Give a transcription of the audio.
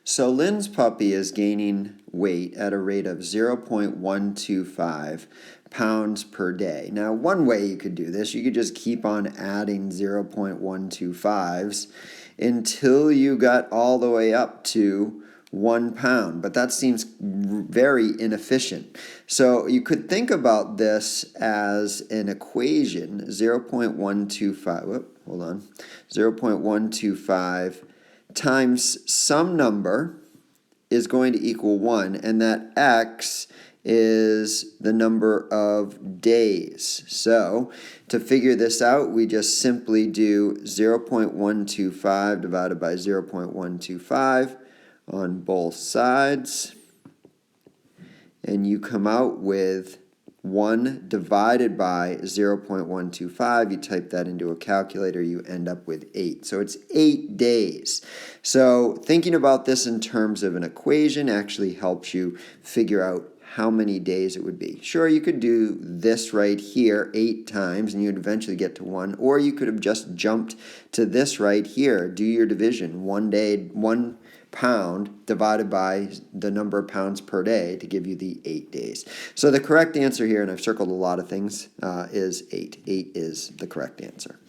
So Lynn's puppy is gaining weight at a rate of 0.125 pounds per day. Now, one way you could do this, you could just keep on adding 0.125s until you got all the way up to 1 pound, but that seems very inefficient. So you could think about this as an equation, 0.125, hold on, 0.125 times some number is going to equal 1, and that x is the number of days. So to figure this out, we just simply do 0.125 divided by 0.125 on both sides, and you come out with 1 divided by 0.125. You type that into a calculator, you end up with 8. So it's 8 days. So thinking about this in terms of an equation actually helps you figure out how many days it would be. Sure, you could do this right here 8 times and you'd eventually get to 1, or you could have just jumped to this right here. Do your division, 1 day, 1 pound divided by the number of pounds per day to give you the 8 days. So the correct answer here, and I've circled a lot of things, is 8. 8 is the correct answer.